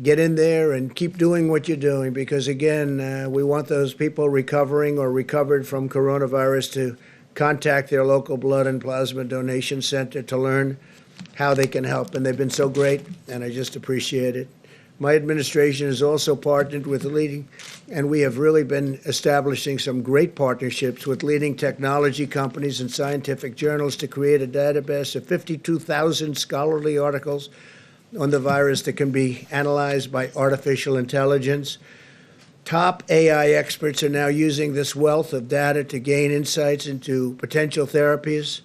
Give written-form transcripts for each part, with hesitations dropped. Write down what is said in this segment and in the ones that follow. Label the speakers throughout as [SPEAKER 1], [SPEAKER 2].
[SPEAKER 1] Get in there and keep doing what you're doing because, again, we want those people recovering or recovered from coronavirus to contact their local blood and plasma donation center to learn how they can help. And they've been so great, and I just appreciate it. My administration has also partnered with leading, and we have really been establishing some great partnerships with leading technology companies and scientific journals to create a database of 52,000 scholarly articles on the virus that can be analyzed by artificial intelligence. Top AI experts are now using this wealth of data to gain insights into potential therapies.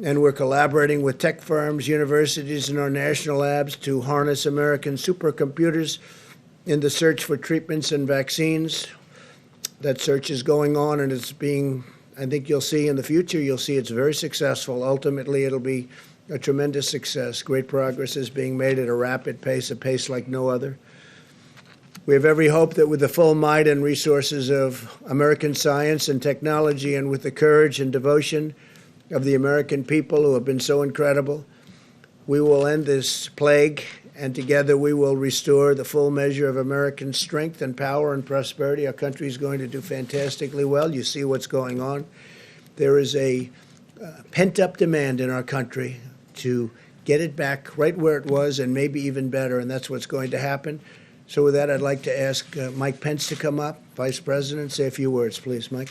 [SPEAKER 1] And we're collaborating with tech firms, universities, and our national labs to harness American supercomputers in the search for treatments and vaccines. That search is going on, and it's being, I think you'll see in the future, you'll see it's very successful. Ultimately, it'll be a tremendous success. Great progress is being made at a rapid pace, a pace like no other. We have every hope that with the full might and resources of American science and technology and with the courage and devotion of the American people who have been so incredible, we will end this plague, and together we will restore the full measure of American strength and power and prosperity. Our country is going to do fantastically well. You see what's going on. There is a pent-up demand in our country to get it back right where it was and maybe even better, and that's what's going to happen. So with that, I'd like to ask Mike Pence to come up, Vice President. Say a few words, please, Mike.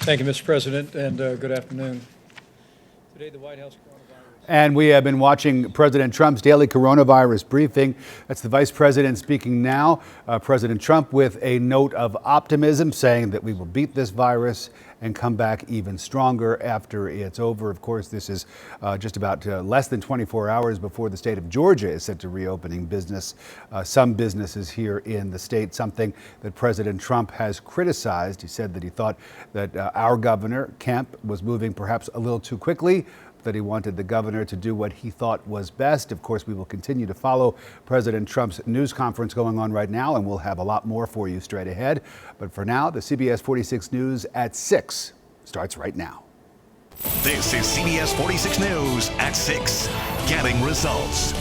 [SPEAKER 2] Thank you, Mr. President, and good afternoon. Today, the White House coronavirus.
[SPEAKER 3] And we have been watching President Trump's daily coronavirus briefing. That's the Vice President speaking now. President Trump with a note of optimism, saying that we will beat this virus and come back even stronger after it's over. Of course, this is just about less than 24 hours before the state of Georgia is set to reopening business. Some businesses here in the state, something that President Trump has criticized. He said that he thought that our governor, Kemp, was moving perhaps a little too quickly, that he wanted the governor to do what he thought was best. Of course, we will continue to follow President Trump's news conference going on right now, and we'll have a lot more for you straight ahead. But for now, the CBS 46 News at 6 starts right now.
[SPEAKER 4] This is CBS 46 News at 6, getting results.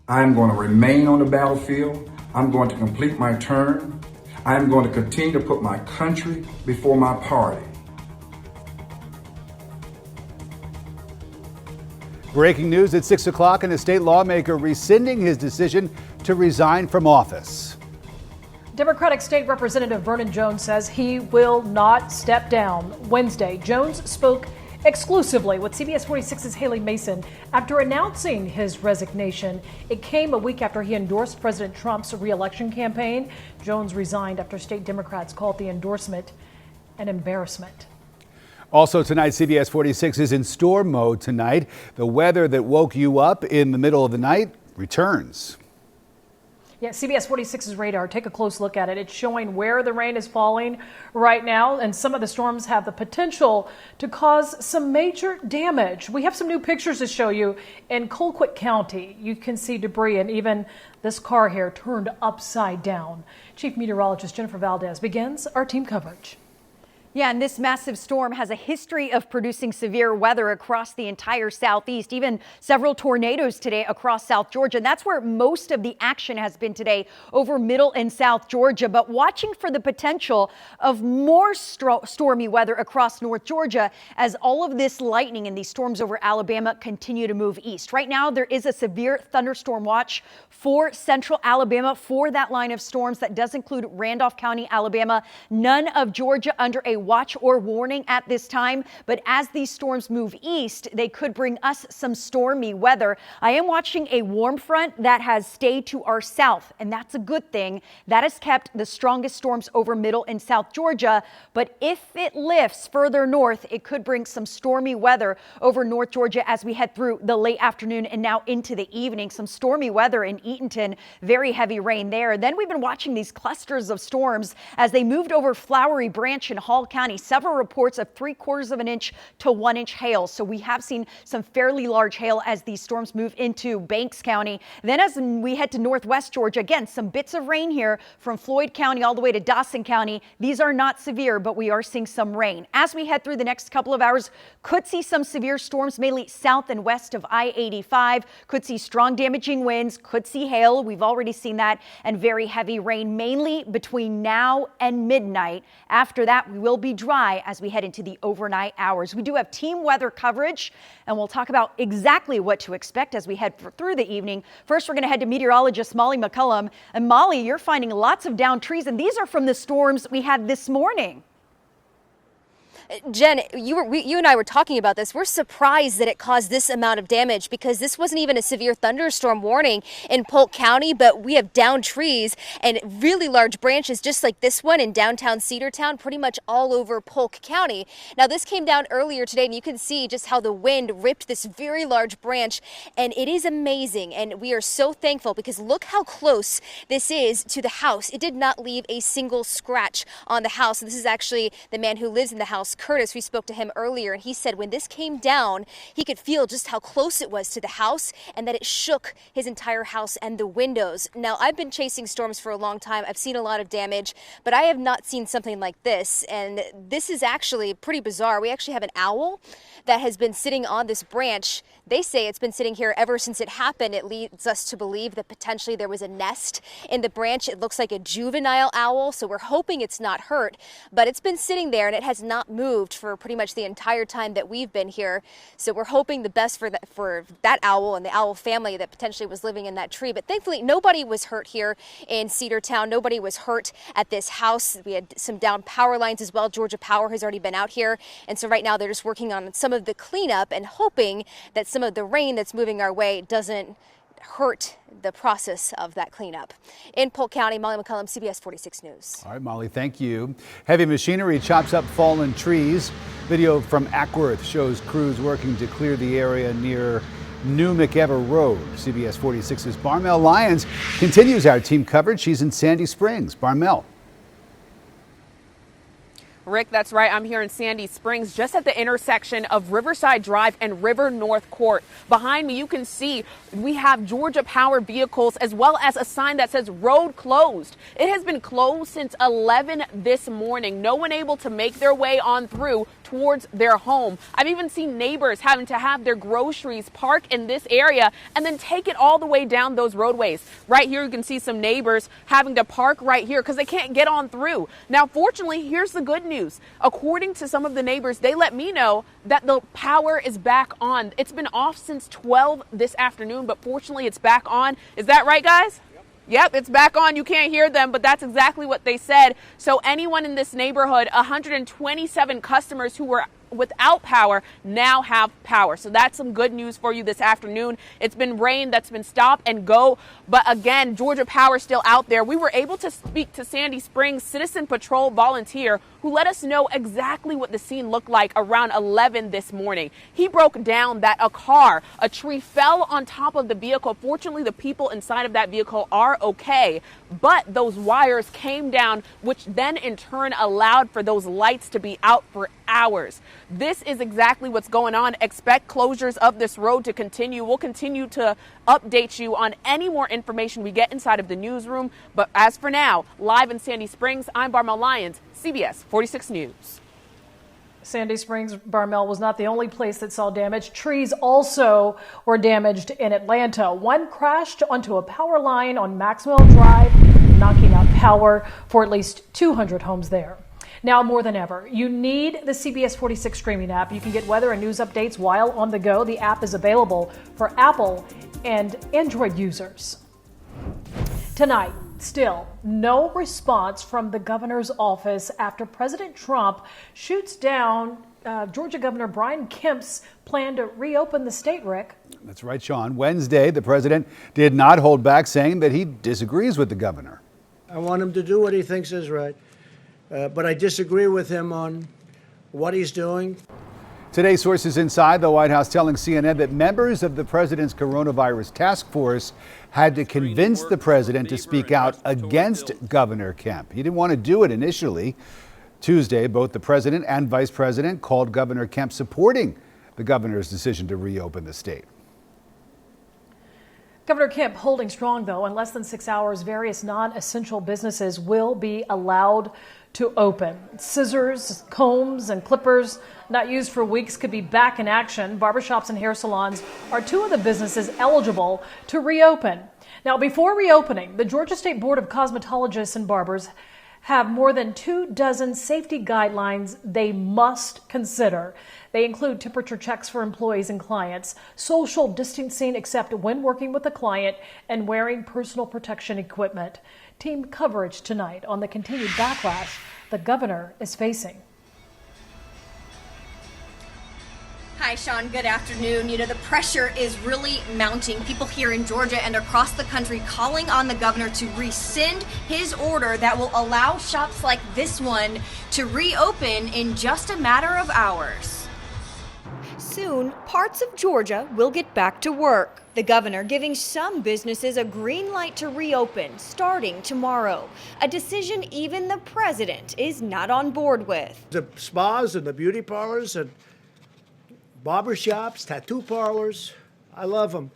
[SPEAKER 5] I'm going to remain on the battlefield. I'm going to complete my term. I'm going to continue to put my country before my party.
[SPEAKER 3] Breaking news at 6 o'clock, and a state lawmaker rescinding his decision to resign from office.
[SPEAKER 6] Democratic State Representative Vernon Jones says he will not step down. Wednesday, Jones spoke exclusively with CBS 46's Haley Mason after announcing his resignation. It came a week after he endorsed President Trump's re-election campaign. Jones resigned after state Democrats called the endorsement an embarrassment.
[SPEAKER 3] Also tonight, CBS 46 is in storm mode tonight. The weather that woke you up in the middle of the night returns.
[SPEAKER 6] Yeah, CBS 46's radar, take a close look at it. It's showing where the rain is falling right now, and some of the storms have the potential to cause some major damage. We have some new pictures to show you in Colquitt County. You can see debris, and even this car here turned upside down. Chief Meteorologist Jennifer Valdez begins our team coverage.
[SPEAKER 7] Yeah, and this massive storm has a history of producing severe weather across the entire southeast, even several tornadoes today across South Georgia. And that's where most of the action has been today, over middle and South Georgia. But watching for the potential of more stormy weather across North Georgia as all of this lightning and these storms over Alabama continue to move east. Right now, there is a severe thunderstorm watch for central Alabama for that line of storms. That does include Randolph County, Alabama. None of Georgia under a watch or warning at this time, but as these storms move east, they could bring us some stormy weather. I am watching a warm front that has stayed to our south, and that's a good thing. That has kept the strongest storms over middle and South Georgia, but if it lifts further north, it could bring some stormy weather over North Georgia as we head through the late afternoon and now into the evening. Some stormy weather in Eatonton, very heavy rain there. Then we've been watching these clusters of storms as they moved over Flowery Branch and Hall County. Several reports of 3/4 of an inch to 1 inch hail. So we have seen some fairly large hail as these storms move into Banks County. Then as we head to northwest Georgia, again, some bits of rain here from Floyd County all the way to Dawson County. These are not severe, but we are seeing some rain. As we head through the next couple of hours, could see some severe storms, mainly south and west of I-85. Could see strong damaging winds, could see hail. We've already seen that, and very heavy rain, mainly between now and midnight. After that, we will be dry as we head into the overnight hours. We do have team weather coverage, and we'll talk about exactly what to expect as we head through the evening. First, we're going to head to meteorologist Molly McCullum. And Molly, you're finding lots of downed trees, and these are from the storms we had this morning.
[SPEAKER 8] Jen, you and I were talking about this. We're surprised that it caused this amount of damage because this wasn't even a severe thunderstorm warning in Polk County, but we have downed trees and really large branches just like this one in downtown Cedartown, pretty much all over Polk County. Now, this came down earlier today, and you can see just how the wind ripped this very large branch, and it is amazing, and we are so thankful because look how close this is to the house. It did not leave a single scratch on the house. This is actually the man who lives in the house, Curtis. We spoke to him earlier, and he said when this came down, he could feel just how close it was to the house and that it shook his entire house and the windows. Now, I've been chasing storms for a long time. I've seen a lot of damage, but I have not seen something like this, and this is actually pretty bizarre. We actually have an owl that has been sitting on this branch. They say it's been sitting here ever since it happened. It leads us to believe that potentially there was a nest in the branch. It looks like a juvenile owl, so we're hoping it's not hurt, but it's been sitting there and it has not moved for pretty much the entire time that we've been here. So we're hoping the best for that owl and the owl family that potentially was living in that tree. But thankfully, nobody was hurt here in Cedartown. Nobody was hurt at this house. We had some down power lines as well. Georgia Power has already been out here. And so right now they're just working on some of the cleanup and hoping that some of the rain that's moving our way doesn't hurt the process of that cleanup. In Polk County, Molly McCullum, CBS 46 News.
[SPEAKER 3] All right, Molly, thank you. Heavy machinery chops up fallen trees. Video from Ackworth shows crews working to clear the area near New McEver Road. CBS 46's Barmel Lyons continues our team coverage. She's in Sandy Springs. Barmel.
[SPEAKER 9] Rick, that's right. I'm here in Sandy Springs, just at the intersection of Riverside Drive and River North Court. Behind me, you can see we have Georgia Power vehicles as well as a sign that says road closed. It has been closed since 11 this morning. No one able to make their way on through towards their home. I've even seen neighbors having to have their groceries park in this area and then take it all the way down those roadways. Right here, you can see some neighbors having to park right here because they can't get on through. Now, fortunately, here's the good news. According to some of the neighbors, they let me know that the power is back on. It's been off since 12 this afternoon, but fortunately it's back on. Is that right, guys? Yep, it's back on. You can't hear them, but that's exactly what they said. So anyone in this neighborhood, 127 customers who were without power now have power. So that's some good news for you this afternoon. It's been rain that's been stop and go. But again, Georgia Power still out there. We were able to speak to Sandy Springs Citizen Patrol volunteer who let us know exactly what the scene looked like around 11 this morning. He broke down that a tree fell on top of the vehicle. Fortunately, the people inside of that vehicle are okay, but those wires came down, which then in turn allowed for those lights to be out for hours. This is exactly what's going on. Expect closures of this road to continue. We'll continue to update you on any more information we get inside of the newsroom. But as for now, live in Sandy Springs, I'm Barmel Lyons, CBS 46 News.
[SPEAKER 6] Sandy Springs, Barmel, was not the only place that saw damage. Trees also were damaged in Atlanta. One crashed onto a power line on Maxwell Drive, knocking out power for at least 200 homes there. Now more than ever, you need the CBS 46 streaming app. You can get weather and news updates while on the go. The app is available for Apple and Android users. Tonight, still no response from the governor's office after President Trump shoots down Georgia Governor Brian Kemp's plan to reopen the state, Rick.
[SPEAKER 3] That's right, Sean. Wednesday, the president did not hold back, saying that he disagrees with the governor.
[SPEAKER 1] I want him to do what he thinks is right. But I disagree with him on what he's doing.
[SPEAKER 3] Today, sources inside the White House telling CNN that members of the president's coronavirus task force had to convince the president to speak out against Governor Kemp. He didn't want to do it initially. Tuesday, both the president and vice president called Governor Kemp supporting the governor's decision to reopen the state.
[SPEAKER 6] Governor Kemp holding strong, though. In less than 6 hours, various non-essential businesses will be allowed to open. Scissors, combs, and clippers not used for weeks could be back in action. Barbershops and hair salons are two of the businesses eligible to reopen. Now, before reopening, the Georgia State Board of Cosmetologists and Barbers have more than 24 safety guidelines they must consider. They include temperature checks for employees and clients, social distancing except when working with a client, and wearing personal protection equipment. Team coverage tonight on the continued backlash the governor is facing.
[SPEAKER 10] Hi, Sean. Good afternoon. You know, the pressure is really mounting. People here in Georgia and across the country calling on the governor to rescind his order that will allow shops like this one to reopen in just a matter of hours.
[SPEAKER 7] Soon, parts of Georgia will get back to work. The governor giving some businesses a green light to reopen starting tomorrow. A decision even the president is not on board with.
[SPEAKER 1] The spas and the beauty parlors and barber shops, tattoo parlors, I love them.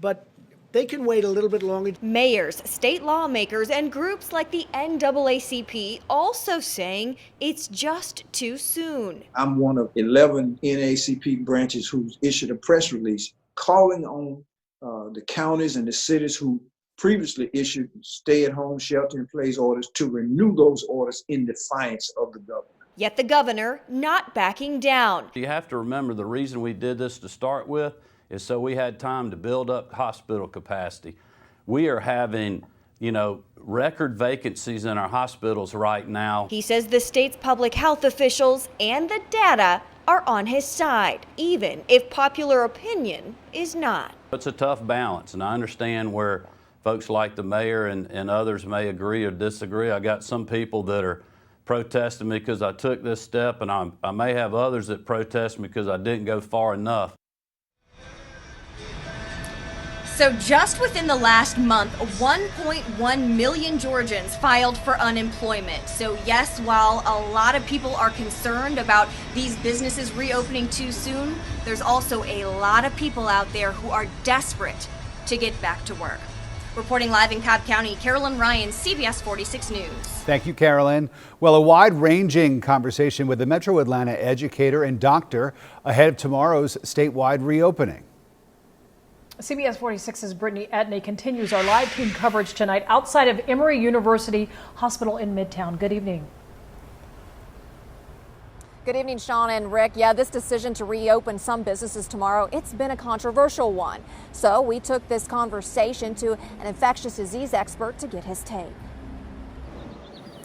[SPEAKER 1] But they can wait a little bit longer.
[SPEAKER 7] Mayors, state lawmakers, and groups like the NAACP also saying it's just too soon.
[SPEAKER 11] I'm one of 11 NAACP branches who's issued a press release calling on the counties and the cities who previously issued stay-at-home, shelter-in-place orders to renew those orders in defiance of the government.
[SPEAKER 7] Yet the governor not backing down.
[SPEAKER 12] You have to remember the reason we did this to start with is so we had time to build up hospital capacity. We are having, record vacancies in our hospitals right now.
[SPEAKER 7] He says the state's public health officials and the data are on his side, even if popular opinion is not.
[SPEAKER 12] It's a tough balance, and I understand where folks like the mayor and others may agree or disagree. I got some people that are protesting me because I took this step, and I may have others that protest me because I didn't go far enough.
[SPEAKER 10] So just within the last month, 1.1 million Georgians filed for unemployment. So yes, while a lot of people are concerned about these businesses reopening too soon, there's also a lot of people out there who are desperate to get back to work. Reporting live in Cobb County, Carolyn Ryan, CBS 46 News.
[SPEAKER 3] Thank you, Carolyn. Well, a wide-ranging conversation with a Metro Atlanta educator and doctor ahead of tomorrow's statewide reopening.
[SPEAKER 6] CBS 46's Brittany Edney continues our live team coverage tonight outside of Emory University Hospital in Midtown. Good evening.
[SPEAKER 13] Good evening, Sean and Rick. Yeah, this decision to reopen some businesses tomorrow, it's been a controversial one. So we took this conversation to an infectious disease expert to get his take.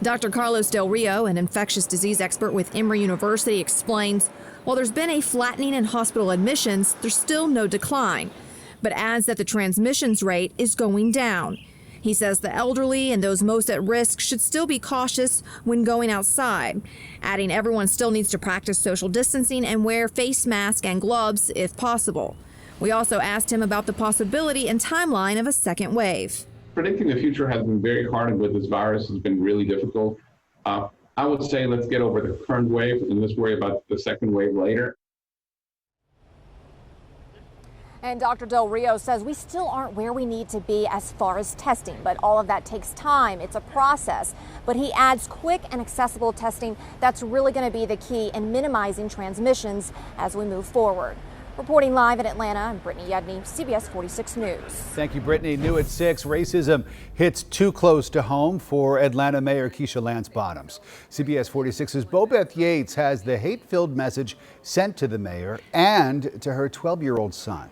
[SPEAKER 14] Dr. Carlos Del Rio, an infectious disease expert with Emory University, explains while there's been a flattening in hospital admissions, there's still no decline, but adds that the transmissions rate is going down. He says the elderly and those most at risk should still be cautious when going outside, adding everyone still needs to practice social distancing and wear face masks and gloves if possible. We also asked him about the possibility and timeline of a second wave.
[SPEAKER 15] Predicting the future has been very hard, and with this virus has been really difficult. I would say let's get over the current wave and let's worry about the second wave later.
[SPEAKER 13] And Dr. Del Rio says we still aren't where we need to be as far as testing, but all of that takes time. It's a process. But he adds quick and accessible testing that's really going to be the key in minimizing transmissions as we move forward. Reporting live in Atlanta, I'm Brittany Edney, CBS 46 News.
[SPEAKER 3] Thank you, Brittany. New at 6, racism hits too close to home for Atlanta Mayor Keisha Lance Bottoms. CBS 46's Bobeth Yates has the hate-filled message sent to the mayor and to her 12-year-old son.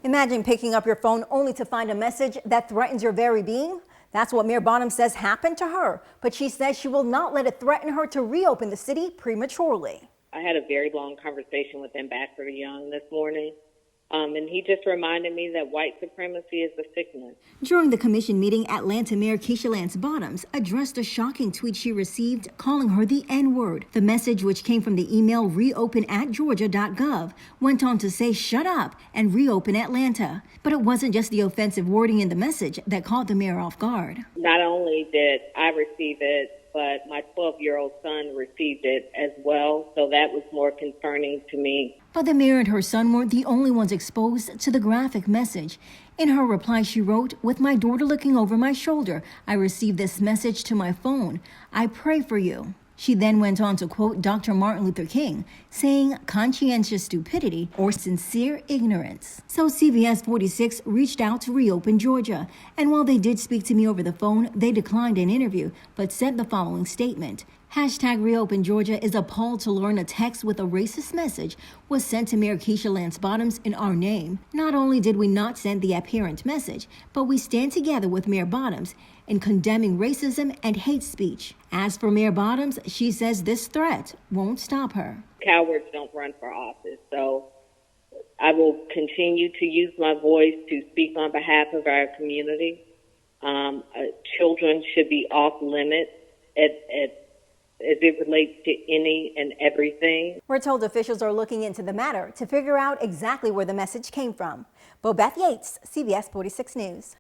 [SPEAKER 16] Imagine picking up your phone only to find a message that threatens your very being. That's what Mayor Bottoms says happened to her, but she says she will not let it threaten her to reopen the city prematurely.
[SPEAKER 17] I had a very long conversation with Ambassador Young this morning, and he just reminded me that white supremacy is a sickness.
[SPEAKER 16] During the commission meeting, Atlanta Mayor Keisha Lance Bottoms addressed a shocking tweet she received calling her the N-word. The message, which came from the email reopen@georgia.gov, went on to say shut up and reopen Atlanta. But it wasn't just the offensive wording in the message that caught the mayor off guard.
[SPEAKER 17] Not only did I receive it but my 12-year-old son received it as well, so that was more concerning to me.
[SPEAKER 16] But the mayor and her son weren't the only ones exposed to the graphic message. In her reply, she wrote, "With my daughter looking over my shoulder, I received this message to my phone. I pray for you." She then went on to quote Dr. Martin Luther King, saying conscientious stupidity or sincere ignorance. So CBS 46 reached out to Reopen Georgia. And while they did speak to me over the phone, they declined an interview, but sent the following statement. #Reopen Georgia is appalled to learn a text with a racist message was sent to Mayor Keisha Lance Bottoms in our name. Not only did we not send the apparent message, but we stand together with Mayor Bottoms in condemning racism and hate speech. As for Mayor Bottoms, she says this threat won't stop her.
[SPEAKER 17] Cowards don't run for office, so I will continue to use my voice to speak on behalf of our community. Children should be off limits as it relates to any and everything.
[SPEAKER 7] We're told officials are looking into the matter to figure out exactly where the message came from. Bobeth Yates, CBS 46 News.